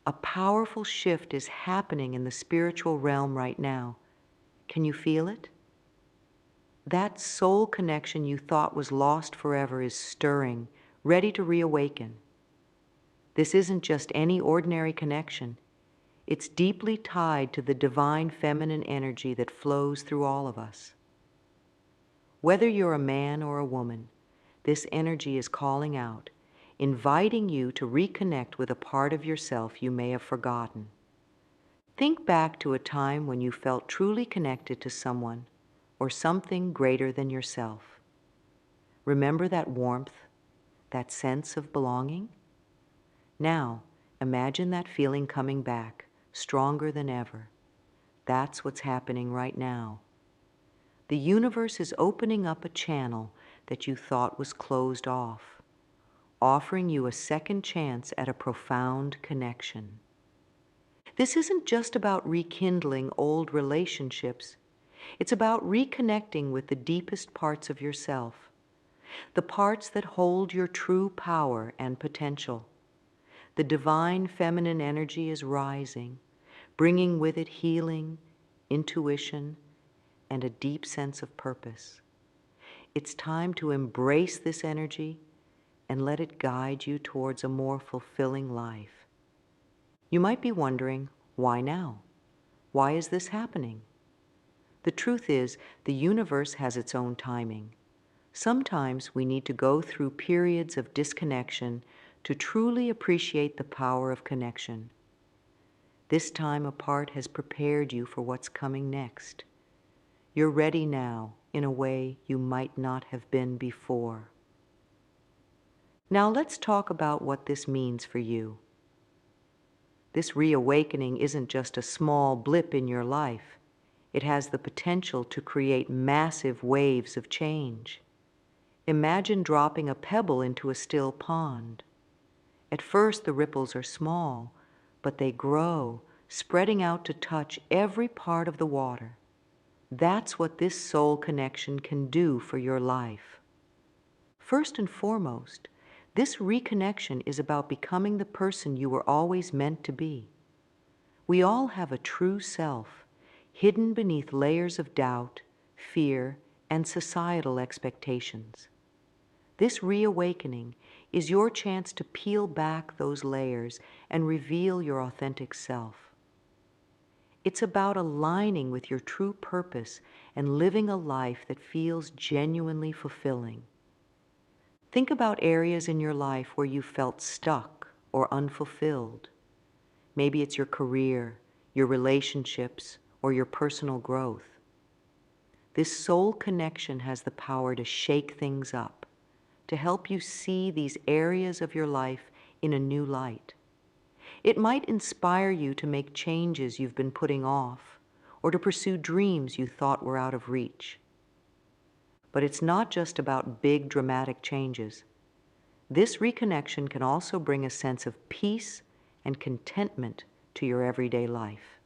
A powerful shift is happening in the spiritual realm right now. Can you feel it? That soul connection you thought was lost forever is stirring, ready to reawaken. This isn't just any ordinary connection. It's deeply tied to the divine feminine energy that flows through all of us. Whether you're a man or a woman, this energy is calling out, inviting you to reconnect with a part of yourself you may have forgotten. Think back to a time when you felt truly connected to someone or something greater than yourself. Remember that warmth, that sense of belonging? Now, imagine that feeling coming back, stronger than ever. That's what's happening right now. The universe is opening up a channel that you thought was closed off, offering you a second chance at a profound connection. This isn't just about rekindling old relationships. It's about reconnecting with the deepest parts of yourself, the parts that hold your true power and potential. The divine feminine energy is rising, bringing with it healing, intuition, and a deep sense of purpose. It's time to embrace this energy and let it guide you towards a more fulfilling life. You might be wondering, why now? Why is this happening? The truth is, the universe has its own timing. Sometimes we need to go through periods of disconnection to truly appreciate the power of connection. This time apart has prepared you for what's coming next. You're ready now in a way you might not have been before. Now let's talk about what this means for you. This reawakening isn't just a small blip in your life. It has the potential to create massive waves of change. Imagine dropping a pebble into a still pond. At first, the ripples are small, but they grow, spreading out to touch every part of the water. That's what this soul connection can do for your life. First and foremost, this reconnection is about becoming the person you were always meant to be. We all have a true self, hidden beneath layers of doubt, fear, and societal expectations. This reawakening is your chance to peel back those layers and reveal your authentic self. It's about aligning with your true purpose and living a life that feels genuinely fulfilling. Think about areas in your life where you felt stuck or unfulfilled. Maybe it's your career, your relationships, or your personal growth. This soul connection has the power to shake things up, to help you see these areas of your life in a new light. It might inspire you to make changes you've been putting off, or to pursue dreams you thought were out of reach. But it's not just about big dramatic changes. This reconnection can also bring a sense of peace and contentment to your everyday life.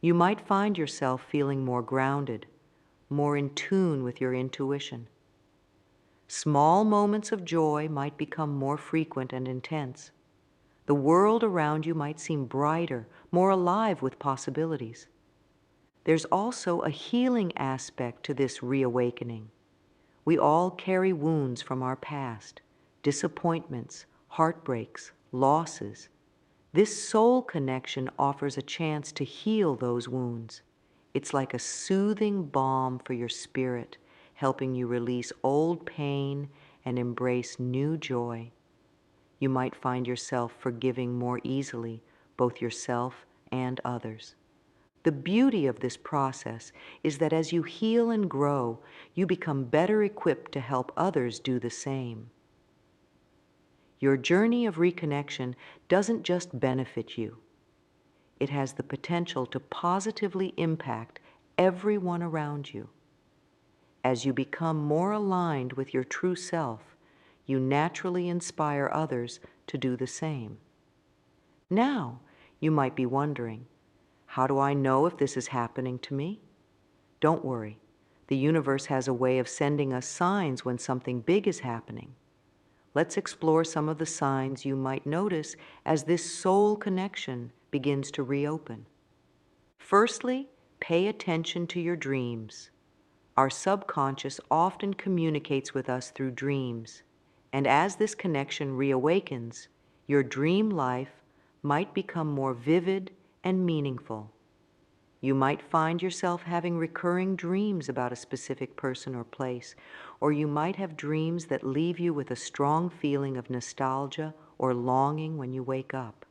You might find yourself feeling more grounded, more in tune with your intuition. Small moments of joy might become more frequent and intense. The world around you might seem brighter, more alive with possibilities. There's also a healing aspect to this reawakening. We all carry wounds from our past, disappointments, heartbreaks, losses. This soul connection offers a chance to heal those wounds. It's like a soothing balm for your spirit, helping you release old pain and embrace new joy. You might find yourself forgiving more easily, both yourself and others. The beauty of this process is that as you heal and grow, you become better equipped to help others do the same. Your journey of reconnection doesn't just benefit you. It has the potential to positively impact everyone around you. As you become more aligned with your true self, you naturally inspire others to do the same. Now, you might be wondering, how do I know if this is happening to me? Don't worry. The universe has a way of sending us signs when something big is happening. let's explore some of the signs you might notice as this soul connection begins to reopen. Firstly, pay attention to your dreams. Our subconscious often communicates with us through dreams, and as this connection reawakens, your dream life might become more vivid and meaningful. You might find yourself having recurring dreams about a specific person or place, or you might have dreams that leave you with a strong feeling of nostalgia or longing when you wake up.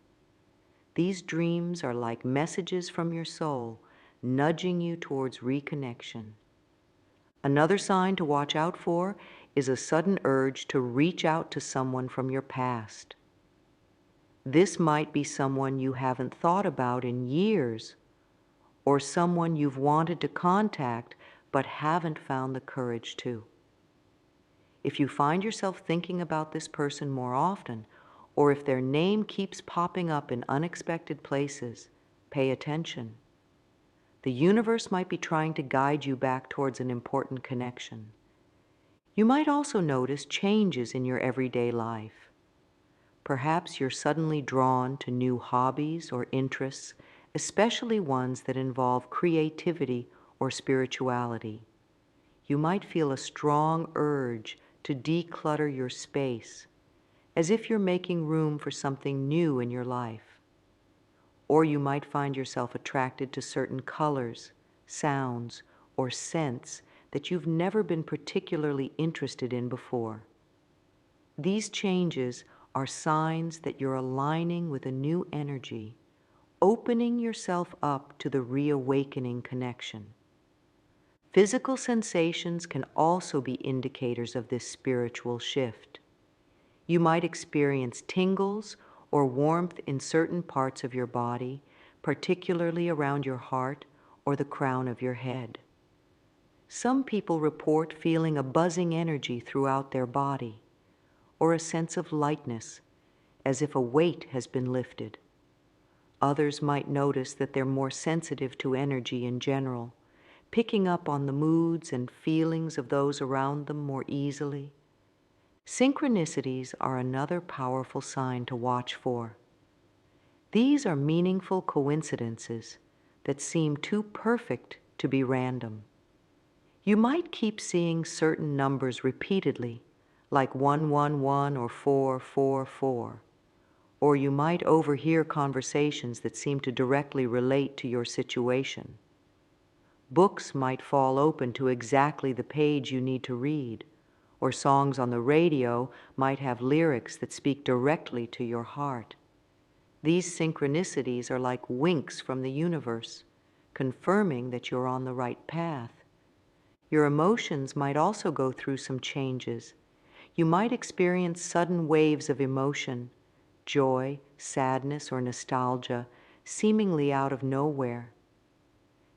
These dreams are like messages from your soul, nudging you towards reconnection. Another sign to watch out for is a sudden urge to reach out to someone from your past. This might be someone you haven't thought about in years, or someone you've wanted to contact but haven't found the courage to. If you find yourself thinking about this person more often, or if their name keeps popping up in unexpected places, pay attention. The universe might be trying to guide you back towards an important connection. You might also notice changes in your everyday life. Perhaps you're suddenly drawn to new hobbies or interests, especially ones that involve creativity or spirituality. You might feel a strong urge to declutter your space, as if you're making room for something new in your life. Or you might find yourself attracted to certain colors, sounds, or scents that you've never been particularly interested in before. These changes are signs that you're aligning with a new energy, opening yourself up to the reawakening connection. Physical sensations can also be indicators of this spiritual shift. You might experience tingles or warmth in certain parts of your body, particularly around your heart or the crown of your head. Some people report feeling a buzzing energy throughout their body, or a sense of lightness, as if a weight has been lifted. Others might notice that they're more sensitive to energy in general, picking up on the moods and feelings of those around them more easily. Synchronicities are another powerful sign to watch for. These are meaningful coincidences that seem too perfect to be random. You might keep seeing certain numbers repeatedly, like 111 or 444, or you might overhear conversations that seem to directly relate to your situation. Books might fall open to exactly the page you need to read, or songs on the radio might have lyrics that speak directly to your heart. These synchronicities are like winks from the universe, confirming that you're on the right path. Your emotions might also go through some changes. You might experience sudden waves of emotion, joy, sadness, or nostalgia, seemingly out of nowhere.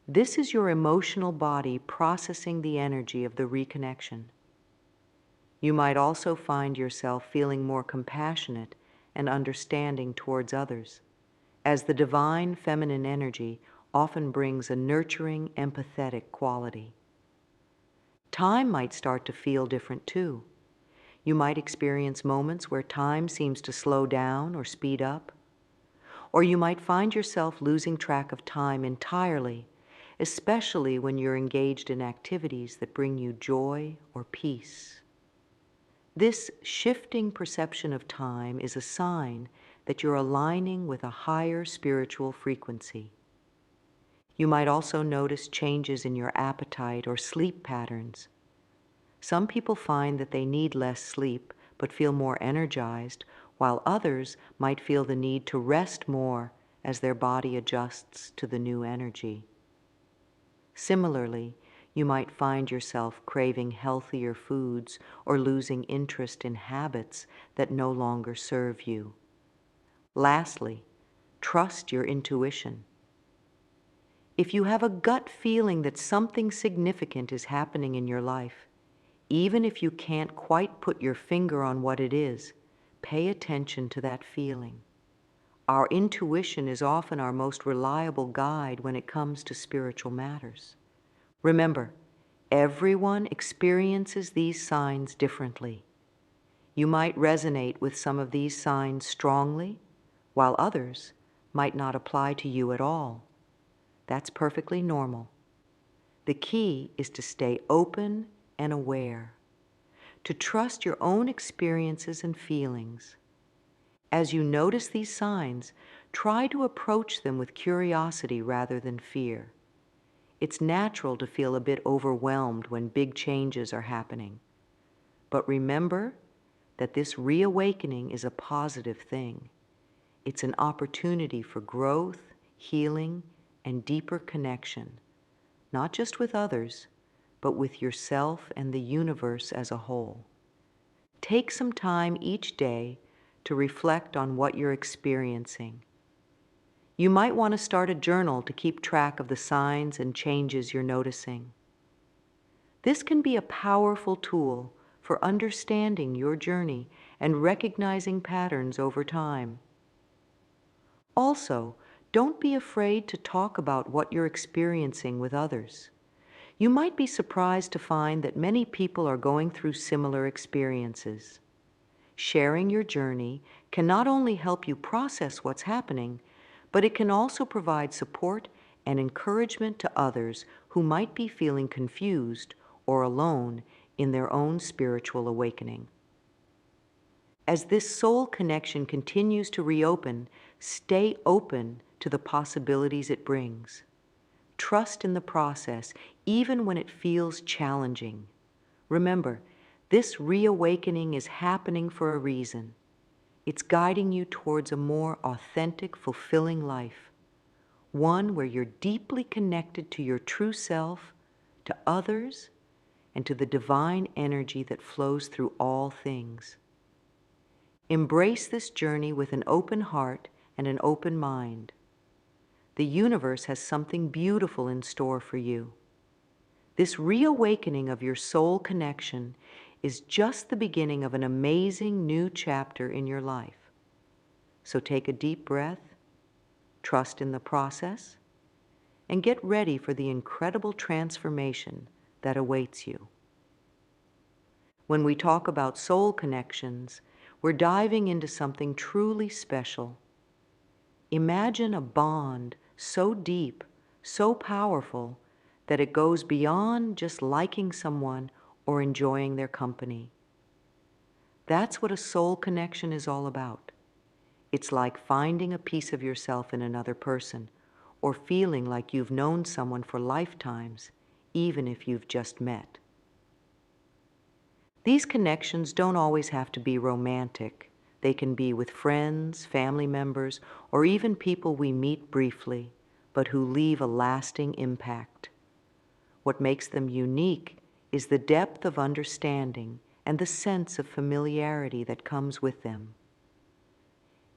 This is your emotional body processing the energy of the reconnection. You might also find yourself feeling more compassionate and understanding towards others, as the divine feminine energy often brings a nurturing, empathetic quality. Time might start to feel different too. You might experience moments where time seems to slow down or speed up, or you might find yourself losing track of time entirely, especially when you're engaged in activities that bring you joy or peace. This shifting perception of time is a sign that you're aligning with a higher spiritual frequency. You might also notice changes in your appetite or sleep patterns. Some people find that they need less sleep but feel more energized, while others might feel the need to rest more as their body adjusts to the new energy. Similarly, you might find yourself craving healthier foods or losing interest in habits that no longer serve you. Lastly, trust your intuition. If you have a gut feeling that something significant is happening in your life, even if you can't quite put your finger on what it is, pay attention to that feeling. Our intuition is often our most reliable guide when it comes to spiritual matters. Remember, everyone experiences these signs differently. You might resonate with some of these signs strongly, while others might not apply to you at all. That's perfectly normal. The key is to stay open and aware, to trust your own experiences and feelings. As you notice these signs, try to approach them with curiosity rather than fear. It's natural to feel a bit overwhelmed when big changes are happening. But remember that this reawakening is a positive thing. It's an opportunity for growth, healing, and deeper connection, not just with others, but with yourself and the universe as a whole. Take some time each day to reflect on what you're experiencing. You might want to start a journal to keep track of the signs and changes you're noticing. This can be a powerful tool for understanding your journey and recognizing patterns over time. Also, don't be afraid to talk about what you're experiencing with others. You might be surprised to find that many people are going through similar experiences. Sharing your journey can not only help you process what's happening, but it can also provide support and encouragement to others who might be feeling confused or alone in their own spiritual awakening. As this soul connection continues to reopen, stay open to the possibilities it brings. Trust in the process, even when it feels challenging. Remember, this reawakening is happening for a reason. It's guiding you towards a more authentic, fulfilling life, one where you're deeply connected to your true self, to others, and to the divine energy that flows through all things. Embrace this journey with an open heart and an open mind. The universe has something beautiful in store for you. This reawakening of your soul connection is just the beginning of an amazing new chapter in your life. So take a deep breath, trust in the process, and get ready for the incredible transformation that awaits you. When we talk about soul connections, we're diving into something truly special. Imagine a bond so deep, so powerful, that it goes beyond just liking someone or enjoying their company. That's what a soul connection is all about. It's like finding a piece of yourself in another person, or feeling like you've known someone for lifetimes, even if you've just met. These connections don't always have to be romantic. They can be with friends, family members, or even people we meet briefly, but who leave a lasting impact. What makes them unique is the depth of understanding and the sense of familiarity that comes with them.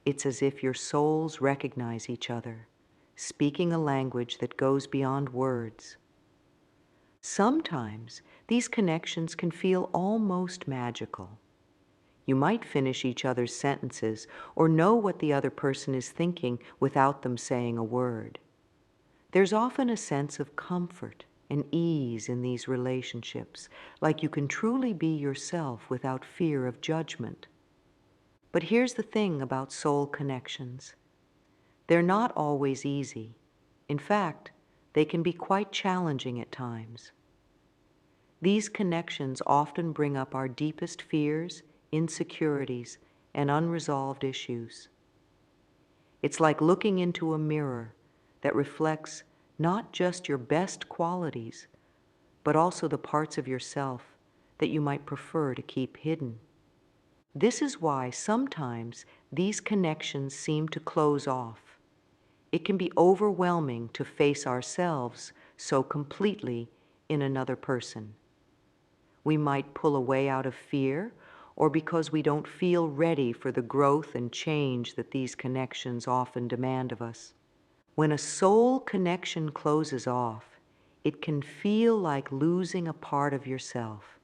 It's as if your souls recognize each other, speaking a language that goes beyond words. Sometimes these connections can feel almost magical. You might finish each other's sentences or know what the other person is thinking without them saying a word. There's often a sense of comfort and ease in these relationships, like you can truly be yourself without fear of judgment. But here's the thing about soul connections. They're not always easy. In fact, they can be quite challenging at times. These connections often bring up our deepest fears, insecurities, and unresolved issues. It's like looking into a mirror that reflects not just your best qualities, but also the parts of yourself that you might prefer to keep hidden. This is why sometimes these connections seem to close off. It can be overwhelming to face ourselves so completely in another person. We might pull away out of fear or because we don't feel ready for the growth and change that these connections often demand of us. When a soul connection closes off, it can feel like losing a part of yourself.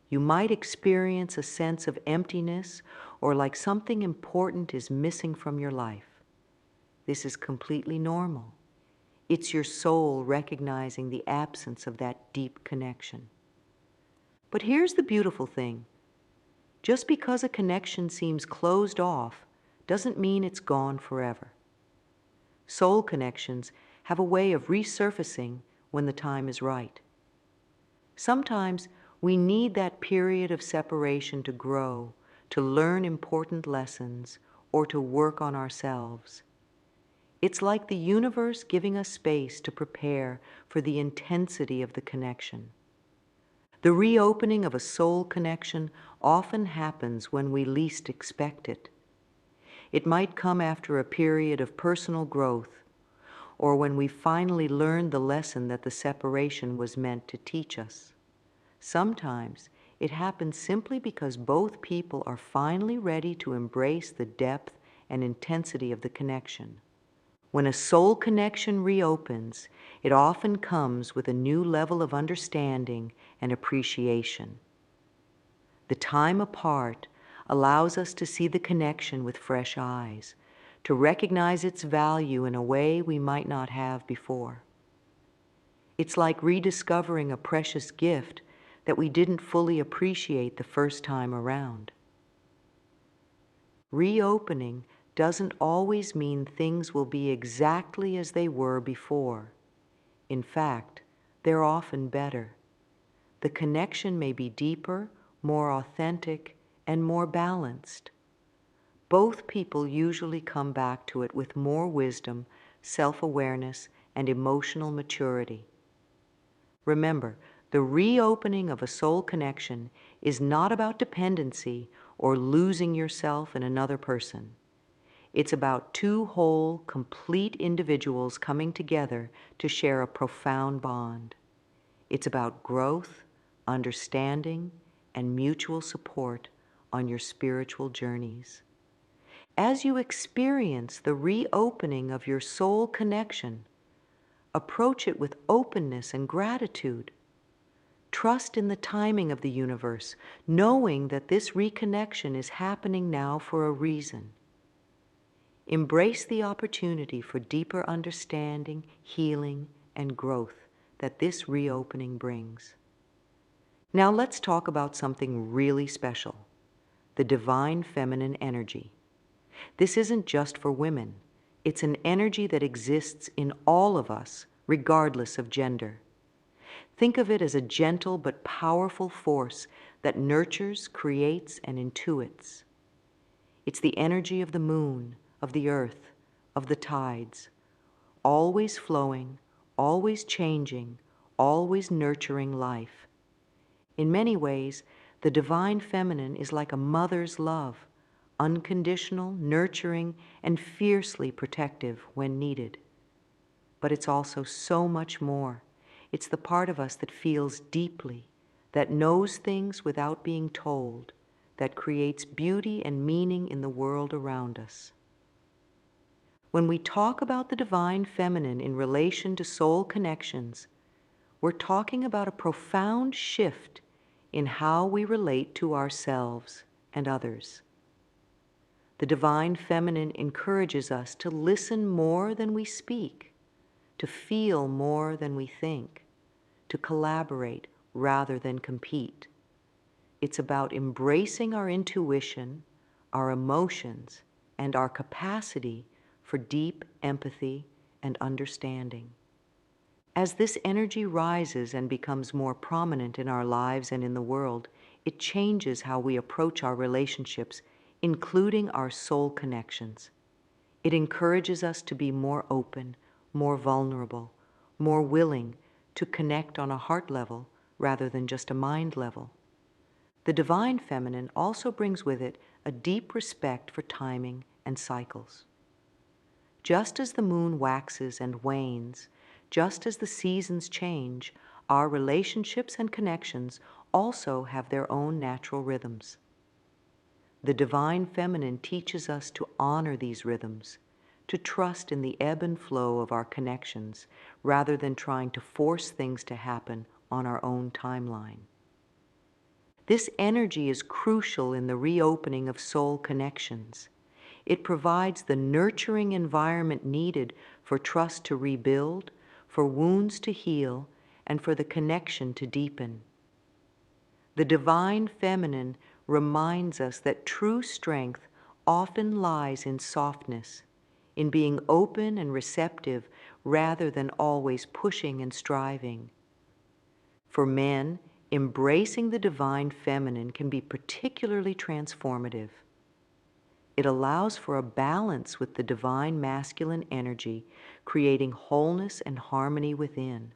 You might experience a sense of emptiness or like something important is missing from your life. This is completely normal. It's your soul recognizing the absence of that deep connection. But here's the beautiful thing. Just because a connection seems closed off doesn't mean it's gone forever. Soul connections have a way of resurfacing when the time is right. Sometimes we need that period of separation to grow, to learn important lessons, or to work on ourselves. It's like the universe giving us space to prepare for the intensity of the connection. The reopening of a soul connection often happens when we least expect it. It might come after a period of personal growth, or when we finally learned the lesson that the separation was meant to teach us. Sometimes it happens simply because both people are finally ready to embrace the depth and intensity of the connection. When a soul connection reopens, it often comes with a new level of understanding and appreciation. The time apart allows us to see the connection with fresh eyes, to recognize its value in a way we might not have before. It's like rediscovering a precious gift that we didn't fully appreciate the first time around. Reopening doesn't always mean things will be exactly as they were before. In fact, they're often better. The connection may be deeper, more authentic, and more balanced. Both people usually come back to it with more wisdom, self-awareness, and emotional maturity. Remember, the reopening of a soul connection is not about dependency or losing yourself in another person. It's about two whole, complete individuals coming together to share a profound bond. It's about growth, understanding, and mutual support on your spiritual journeys. As you experience the reopening of your soul connection, approach it with openness and gratitude. Trust in the timing of the universe, knowing that this reconnection is happening now for a reason. Embrace the opportunity for deeper understanding, healing, and growth that this reopening brings. Now let's talk about something really special, the divine feminine energy. This isn't just for women. It's an energy that exists in all of us, regardless of gender. Think of it as a gentle but powerful force that nurtures, creates, and intuits. It's the energy of the moon, of the earth, of the tides, always flowing, always changing, always nurturing life. In many ways, the divine feminine is like a mother's love, unconditional, nurturing, and fiercely protective when needed. But it's also so much more. It's the part of us that feels deeply, that knows things without being told, that creates beauty and meaning in the world around us. When we talk about the divine feminine in relation to soul connections, we're talking about a profound shift in how we relate to ourselves and others. The divine feminine encourages us to listen more than we speak, to feel more than we think, to collaborate rather than compete. It's about embracing our intuition, our emotions, and our capacity for deep empathy and understanding. As this energy rises and becomes more prominent in our lives and in the world, it changes how we approach our relationships, including our soul connections. It encourages us to be more open, more vulnerable, more willing to connect on a heart level rather than just a mind level. The divine feminine also brings with it a deep respect for timing and cycles. Just as the moon waxes and wanes, just as the seasons change, our relationships and connections also have their own natural rhythms. The divine feminine teaches us to honor these rhythms, to trust in the ebb and flow of our connections rather than trying to force things to happen on our own timeline. This energy is crucial in the reopening of soul connections. It provides the nurturing environment needed for trust to rebuild, for wounds to heal, and for the connection to deepen. The divine feminine reminds us that true strength often lies in softness, in being open and receptive rather than always pushing and striving. For men, embracing the divine feminine can be particularly transformative. It allows for a balance with the divine masculine energy, creating wholeness and harmony within.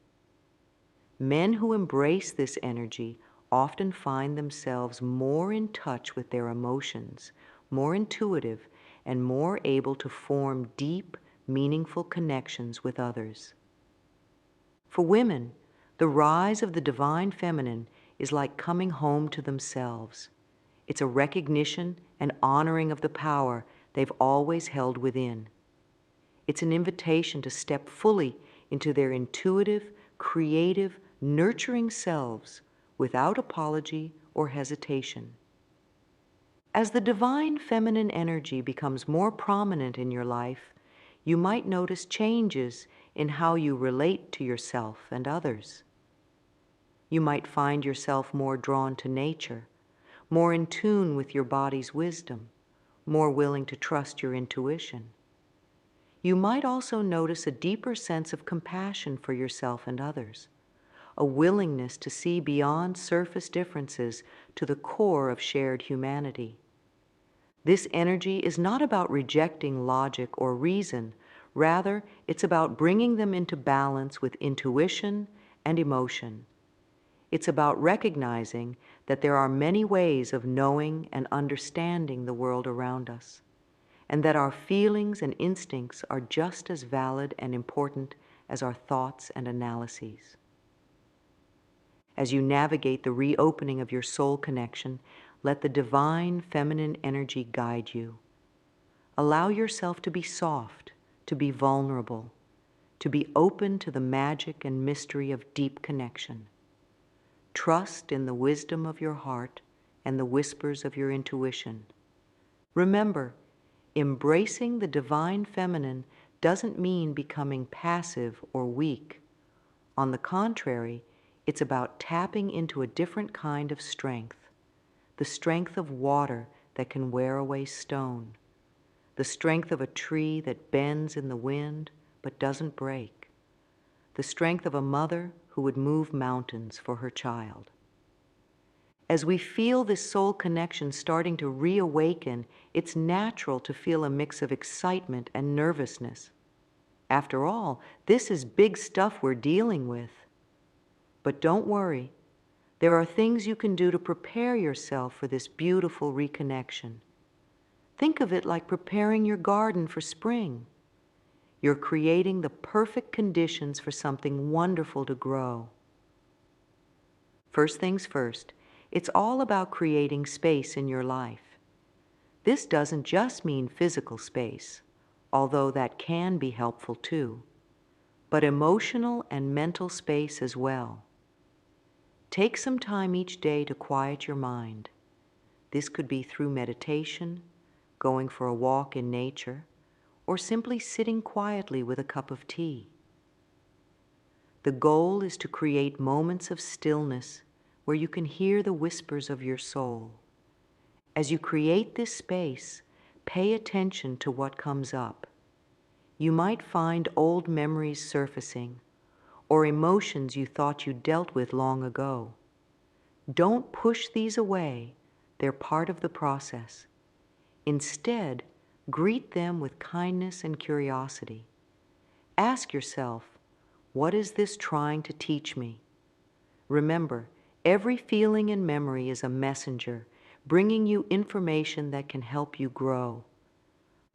Men who embrace this energy often find themselves more in touch with their emotions, more intuitive, and more able to form deep, meaningful connections with others. For women, the rise of the divine feminine is like coming home to themselves. It's a recognition and honoring of the power they've always held within. It's an invitation to step fully into their intuitive, creative, nurturing selves without apology or hesitation. As the divine feminine energy becomes more prominent in your life, you might notice changes in how you relate to yourself and others. You might find yourself more drawn to nature, more in tune with your body's wisdom, more willing to trust your intuition. You might also notice a deeper sense of compassion for yourself and others, a willingness to see beyond surface differences to the core of shared humanity. This energy is not about rejecting logic or reason. Rather, it's about bringing them into balance with intuition and emotion. It's about recognizing that there are many ways of knowing and understanding the world around us, and that our feelings and instincts are just as valid and important as our thoughts and analyses. As you navigate the reopening of your soul connection, let the divine feminine energy guide you. Allow yourself to be soft, to be vulnerable, to be open to the magic and mystery of deep connection. Trust in the wisdom of your heart and the whispers of your intuition. Remember, embracing the divine feminine doesn't mean becoming passive or weak. On the contrary, it's about tapping into a different kind of strength, the strength of water that can wear away stone, the strength of a tree that bends in the wind but doesn't break, the strength of a mother who would move mountains for her child. As we feel this soul connection starting to reawaken, it's natural to feel a mix of excitement and nervousness. After all, this is big stuff we're dealing with. But don't worry, there are things you can do to prepare yourself for this beautiful reconnection. Think of it like preparing your garden for spring. You're creating the perfect conditions for something wonderful to grow. First things first, it's all about creating space in your life. This doesn't just mean physical space, although that can be helpful too, but emotional and mental space as well. Take some time each day to quiet your mind. This could be through meditation, going for a walk in nature, or simply sitting quietly with a cup of tea. The goal is to create moments of stillness where you can hear the whispers of your soul. As you create this space, pay attention to what comes up. You might find old memories surfacing, or emotions you thought you dealt with long ago. Don't push these away. They're part of the process. Instead, greet them with kindness and curiosity. Ask yourself, what is this trying to teach me? Remember, every feeling and memory is a messenger, bringing you information that can help you grow.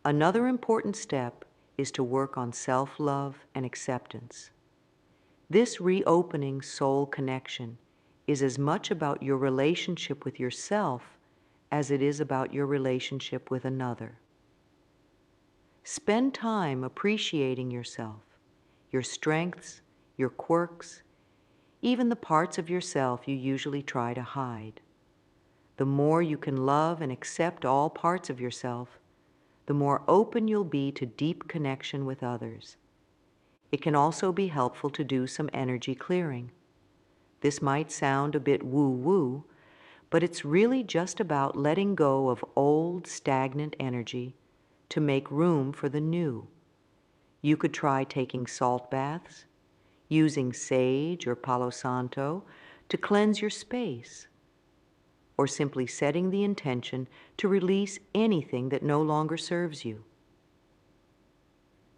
Another important step is to work on self-love and acceptance. This reopening soul connection is as much about your relationship with yourself as it is about your relationship with another. Spend time appreciating yourself, your strengths, your quirks, even the parts of yourself you usually try to hide. The more you can love and accept all parts of yourself, the more open you'll be to deep connection with others. It can also be helpful to do some energy clearing. This might sound a bit woo-woo, but it's really just about letting go of old, stagnant energy to make room for the new. You could try taking salt baths, using sage or Palo Santo to cleanse your space, or simply setting the intention to release anything that no longer serves you.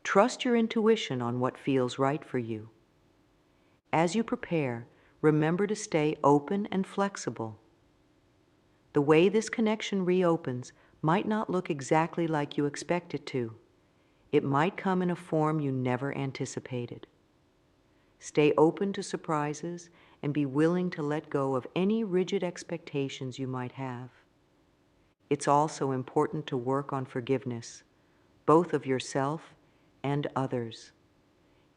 Trust your intuition on what feels right for you. As you prepare, remember to stay open and flexible. The way this connection reopens might not look exactly like you expect it to. It might come in a form you never anticipated. Stay open to surprises and be willing to let go of any rigid expectations you might have. It's also important to work on forgiveness, both of yourself and others.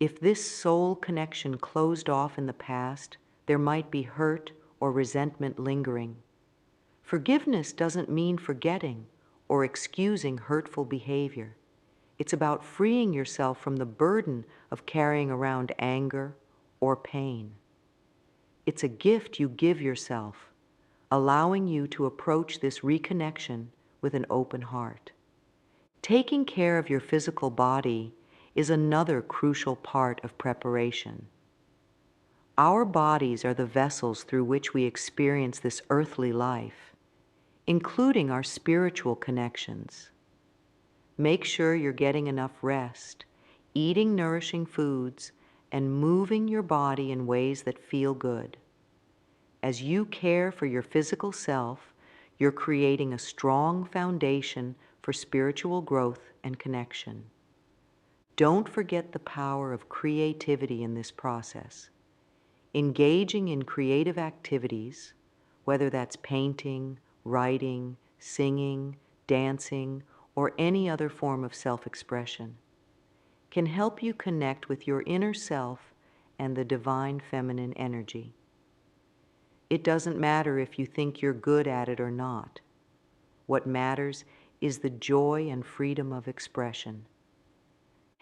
If this soul connection closed off in the past, there might be hurt or resentment lingering. Forgiveness doesn't mean forgetting or excusing hurtful behavior. It's about freeing yourself from the burden of carrying around anger or pain. It's a gift you give yourself, allowing you to approach this reconnection with an open heart. Taking care of your physical body is another crucial part of preparation. Our bodies are the vessels through which we experience this earthly life, including our spiritual connections. Make sure you're getting enough rest, eating nourishing foods, and moving your body in ways that feel good. As you care for your physical self, you're creating a strong foundation for spiritual growth and connection. Don't forget the power of creativity in this process. Engaging in creative activities, whether that's painting, writing, singing, dancing, or any other form of self-expression, can help you connect with your inner self and the divine feminine energy. It doesn't matter if you think you're good at it or not. What matters is the joy and freedom of expression.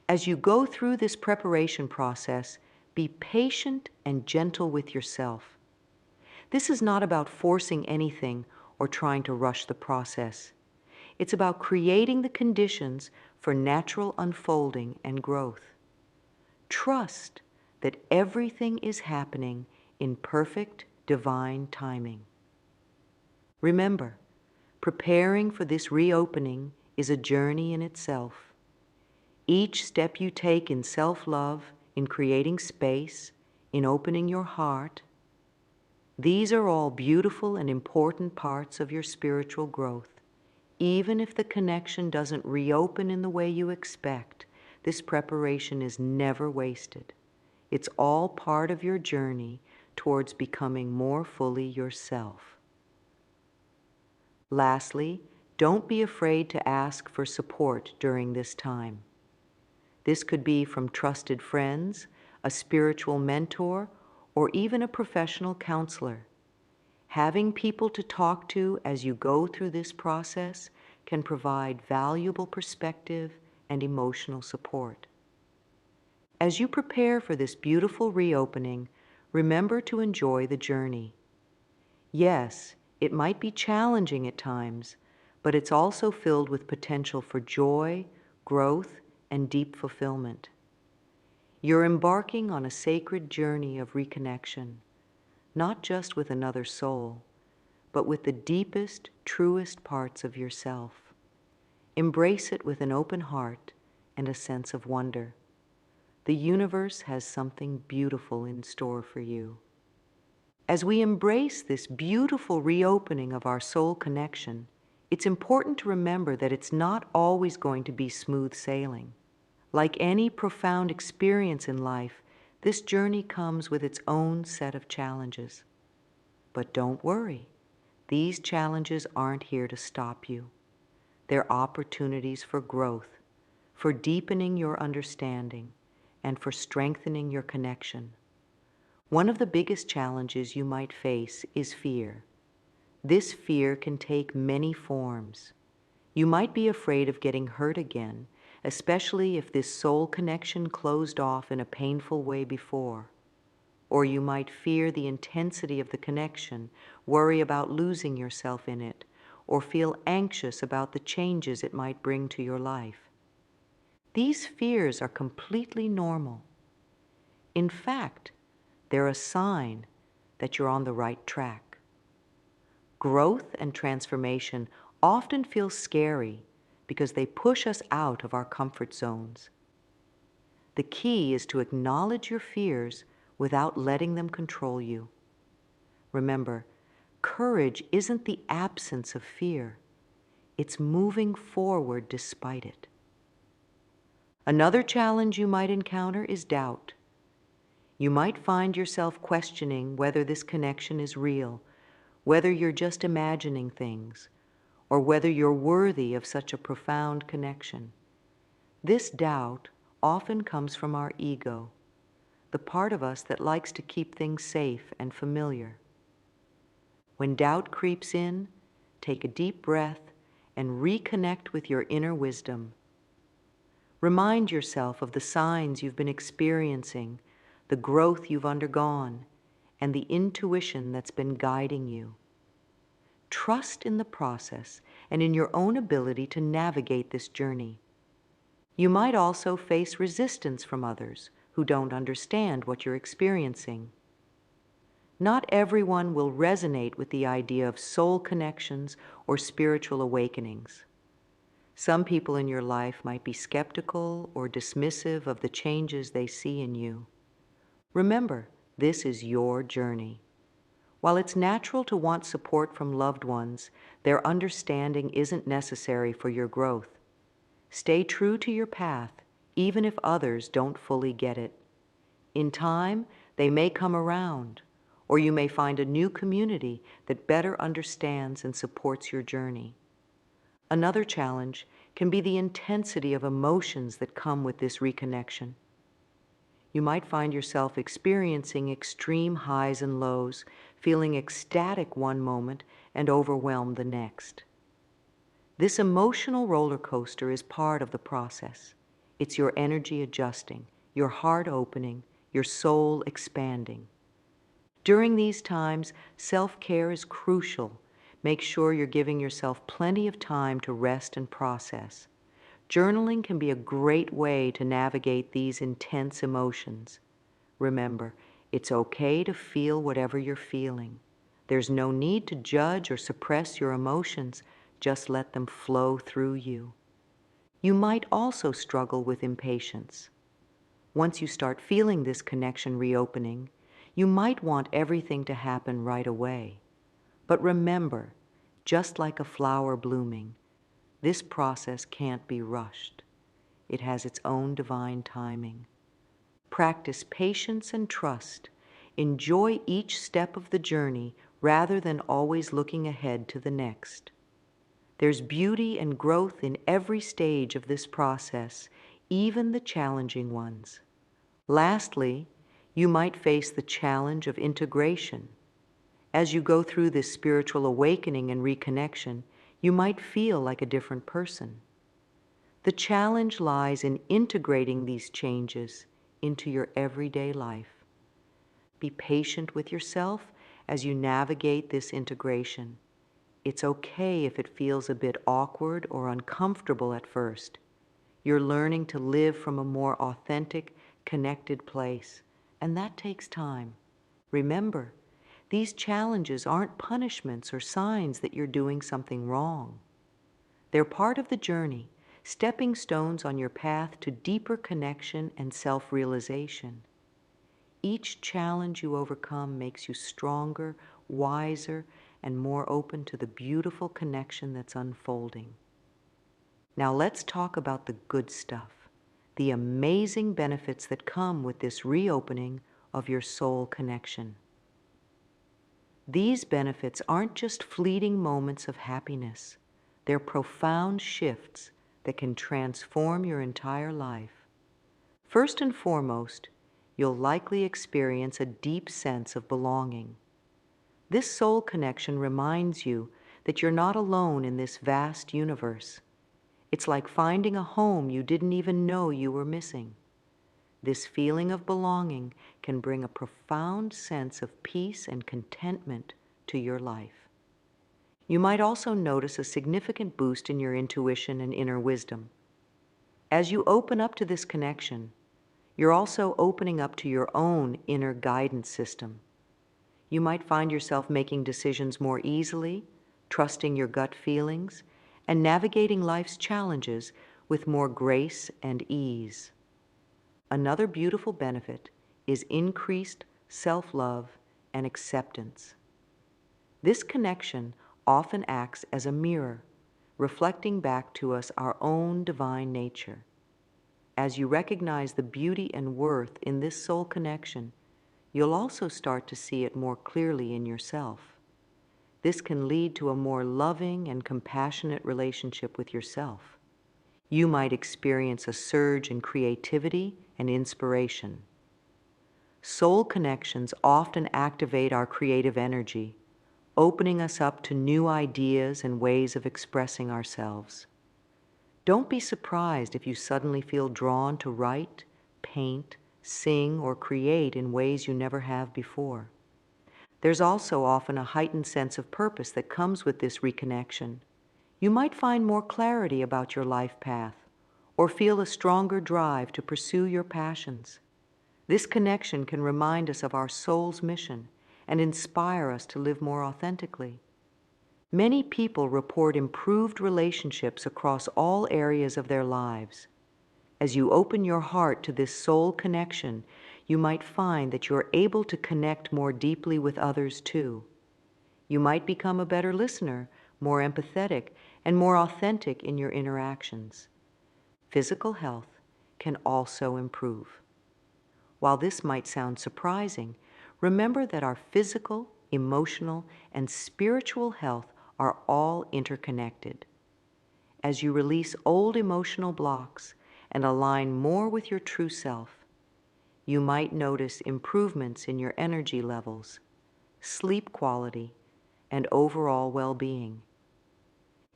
As you go through this preparation process, be patient and gentle with yourself. This is not about forcing anything or trying to rush the process. It's about creating the conditions for natural unfolding and growth. Trust that everything is happening in perfect divine timing. Remember, preparing for this reopening is a journey in itself. Each step you take in self-love, in creating space, in opening your heart, these are all beautiful and important parts of your spiritual growth. Even if the connection doesn't reopen in the way you expect, this preparation is never wasted. It's all part of your journey towards becoming more fully yourself. Lastly, don't be afraid to ask for support during this time. This could be from trusted friends, a spiritual mentor, or even a professional counselor. Having people to talk to as you go through this process can provide valuable perspective and emotional support. As you prepare for this beautiful reopening, remember to enjoy the journey. Yes, it might be challenging at times, but it's also filled with potential for joy, growth, and deep fulfillment. You're embarking on a sacred journey of reconnection, not just with another soul, but with the deepest, truest parts of yourself. Embrace it with an open heart and a sense of wonder. The universe has something beautiful in store for you. As we embrace this beautiful reopening of our soul connection, it's important to remember that it's not always going to be smooth sailing. Like any profound experience in life, this journey comes with its own set of challenges. But don't worry, these challenges aren't here to stop you. They're opportunities for growth, for deepening your understanding, and for strengthening your connection. One of the biggest challenges you might face is fear. This fear can take many forms. You might be afraid of getting hurt again, especially if this soul connection closed off in a painful way before. or you might fear the intensity of the connection, worry about losing yourself in it, or feel anxious about the changes it might bring to your life. These fears are completely normal. In fact, they're a sign that you're on the right track. Growth and transformation often feel scary because they push us out of our comfort zones. The key is to acknowledge your fears without letting them control you. Remember, courage isn't the absence of fear. It's moving forward despite it. Another challenge you might encounter is doubt. You might find yourself questioning whether this connection is real, whether you're just imagining things, or whether you're worthy of such a profound connection. This doubt often comes from our ego, the part of us that likes to keep things safe and familiar. When doubt creeps in, take a deep breath and reconnect with your inner wisdom. Remind yourself of the signs you've been experiencing, the growth you've undergone, and the intuition that's been guiding you. Trust in the process and in your own ability to navigate this journey. You might also face resistance from others who don't understand what you're experiencing. Not everyone will resonate with the idea of soul connections or spiritual awakenings. Some people in your life might be skeptical or dismissive of the changes they see in you. Remember, this is your journey. While it's natural to want support from loved ones, their understanding isn't necessary for your growth. Stay true to your path, even if others don't fully get it. In time, they may come around, or you may find a new community that better understands and supports your journey. Another challenge can be the intensity of emotions that come with this reconnection. You might find yourself experiencing extreme highs and lows, feeling ecstatic one moment and overwhelmed the next. This emotional roller coaster is part of the process. It's your energy adjusting, your heart opening, your soul expanding. During these times, self-care is crucial. Make sure you're giving yourself plenty of time to rest and process. Journaling can be a great way to navigate these intense emotions. Remember, it's okay to feel whatever you're feeling. There's no need to judge or suppress your emotions, just let them flow through you. You might also struggle with impatience. Once you start feeling this connection reopening, you might want everything to happen right away. But remember, just like a flower blooming, this process can't be rushed. It has its own divine timing. Practice patience and trust. Enjoy each step of the journey rather than always looking ahead to the next. There's beauty and growth in every stage of this process, even the challenging ones. Lastly, you might face the challenge of integration. As you go through this spiritual awakening and reconnection, you might feel like a different person. The challenge lies in integrating these changes into your everyday life. Be patient with yourself as you navigate this integration. It's okay if it feels a bit awkward or uncomfortable at first. You're learning to live from a more authentic, connected place, and that takes time. Remember, these challenges aren't punishments or signs that you're doing something wrong. They're part of the journey, stepping stones on your path to deeper connection and self-realization. Each challenge you overcome makes you stronger, wiser, and more open to the beautiful connection that's unfolding. Now let's talk about the good stuff, the amazing benefits that come with this reopening of your soul connection. These benefits aren't just fleeting moments of happiness. They're profound shifts that can transform your entire life. First and foremost, you'll likely experience a deep sense of belonging. This soul connection reminds you that you're not alone in this vast universe. It's like finding a home you didn't even know you were missing. This feeling of belonging can bring a profound sense of peace and contentment to your life. You might also notice a significant boost in your intuition and inner wisdom. As you open up to this connection, you're also opening up to your own inner guidance system. You might find yourself making decisions more easily, trusting your gut feelings, and navigating life's challenges with more grace and ease. Another beautiful benefit is increased self-love and acceptance. This connection often acts as a mirror, reflecting back to us our own divine nature. As you recognize the beauty and worth in this soul connection, you'll also start to see it more clearly in yourself. This can lead to a more loving and compassionate relationship with yourself. You might experience a surge in creativity and inspiration. Soul connections often activate our creative energy, opening us up to new ideas and ways of expressing ourselves. Don't be surprised if you suddenly feel drawn to write, paint, sing, or create in ways you never have before. There's also often a heightened sense of purpose that comes with this reconnection. You might find more clarity about your life path, or feel a stronger drive to pursue your passions. This connection can remind us of our soul's mission and inspire us to live more authentically. Many people report improved relationships across all areas of their lives. As you open your heart to this soul connection, you might find that you're able to connect more deeply with others too. You might become a better listener, more empathetic, and more authentic in your interactions. Physical health can also improve. While this might sound surprising, remember that our physical, emotional, and spiritual health are all interconnected. As you release old emotional blocks and align more with your true self, you might notice improvements in your energy levels, sleep quality, and overall well-being.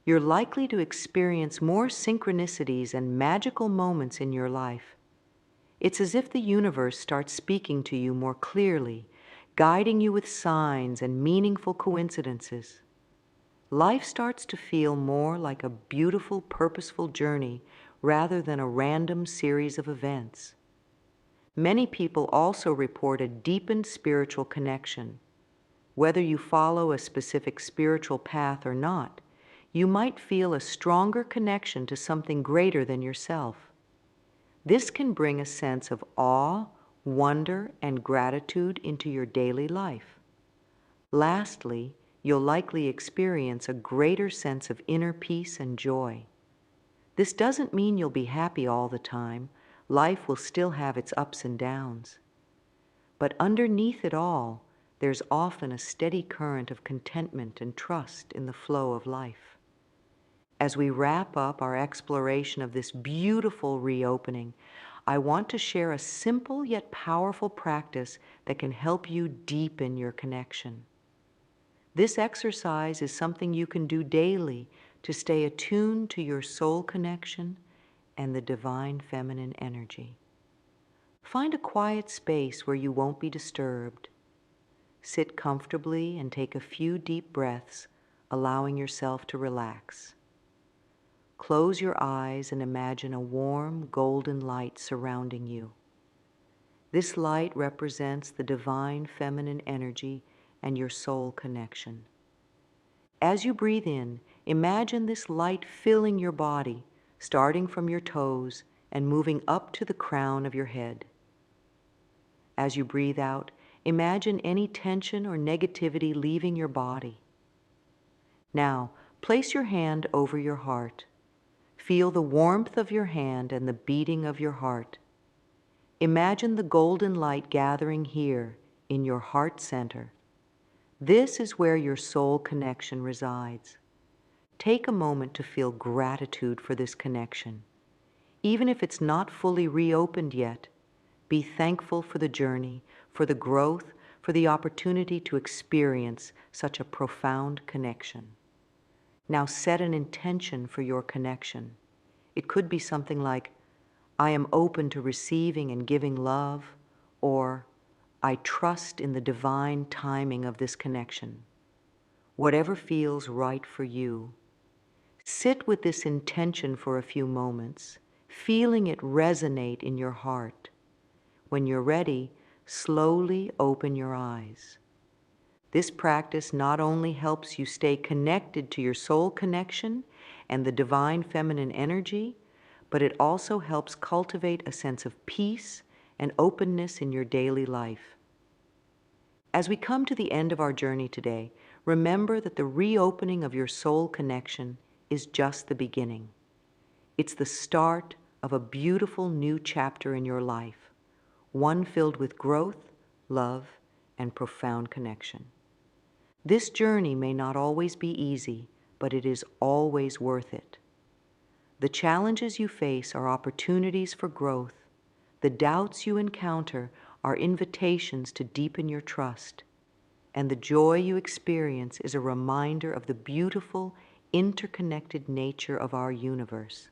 You're likely to experience more synchronicities and magical moments in your life. It's as if the universe starts speaking to you more clearly, guiding you with signs and meaningful coincidences. Life starts to feel more like a beautiful, purposeful journey rather than a random series of events. Many people also report a deepened spiritual connection. Whether you follow a specific spiritual path or not, you might feel a stronger connection to something greater than yourself. This can bring a sense of awe, wonder, and gratitude into your daily life. Lastly, you'll likely experience a greater sense of inner peace and joy. This doesn't mean you'll be happy all the time. Life will still have its ups and downs. But underneath it all, there's often a steady current of contentment and trust in the flow of life. As we wrap up our exploration of this beautiful reopening, I want to share a simple yet powerful practice that can help you deepen your connection. This exercise is something you can do daily to stay attuned to your soul connection and the divine feminine energy. Find a quiet space where you won't be disturbed. Sit comfortably and take a few deep breaths, allowing yourself to relax. Close your eyes and imagine a warm, golden light surrounding you. This light represents the divine feminine energy and your soul connection. As you breathe in, imagine this light filling your body, starting from your toes and moving up to the crown of your head. As you breathe out, imagine any tension or negativity leaving your body. Now, place your hand over your heart. Feel the warmth of your hand and the beating of your heart. Imagine the golden light gathering here in your heart center. This is where your soul connection resides. Take a moment to feel gratitude for this connection. Even if it's not fully reopened yet, be thankful for the journey, for the growth, for the opportunity to experience such a profound connection. Now set an intention for your connection. It could be something like, I am open to receiving and giving love, or I trust in the divine timing of this connection. Whatever feels right for you, sit with this intention for a few moments, feeling it resonate in your heart. When you're ready, slowly open your eyes. This practice not only helps you stay connected to your soul connection and the divine feminine energy, but it also helps cultivate a sense of peace and openness in your daily life. As we come to the end of our journey today, remember that the reopening of your soul connection is just the beginning. It's the start of a beautiful new chapter in your life, one filled with growth, love, and profound connection. This journey may not always be easy, but it is always worth it. The challenges you face are opportunities for growth. The doubts you encounter are invitations to deepen your trust. And the joy you experience is a reminder of the beautiful, interconnected nature of our universe.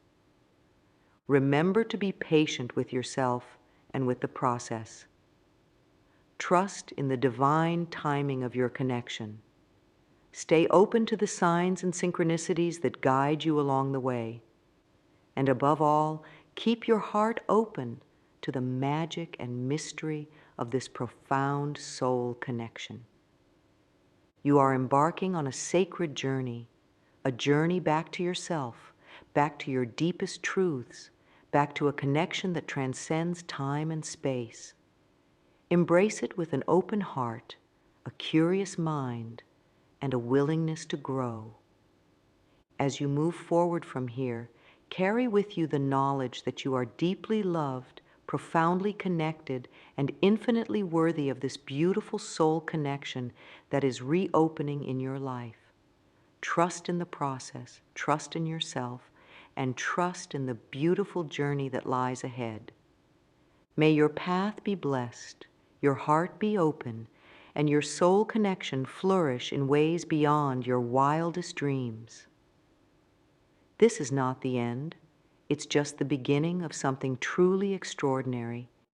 Remember to be patient with yourself and with the process. Trust in the divine timing of your connection. Stay open to the signs and synchronicities that guide you along the way. And above all, keep your heart open to the magic and mystery of this profound soul connection. You are embarking on a sacred journey, a journey back to yourself, back to your deepest truths, back to a connection that transcends time and space. Embrace it with an open heart, a curious mind, and a willingness to grow. As you move forward from here, carry with you the knowledge that you are deeply loved, profoundly connected, and infinitely worthy of this beautiful soul connection that is reopening in your life. Trust in the process, trust in yourself, and trust in the beautiful journey that lies ahead. May your path be blessed, your heart be open, and your soul connection flourish in ways beyond your wildest dreams. This is not the end. It's just the beginning of something truly extraordinary.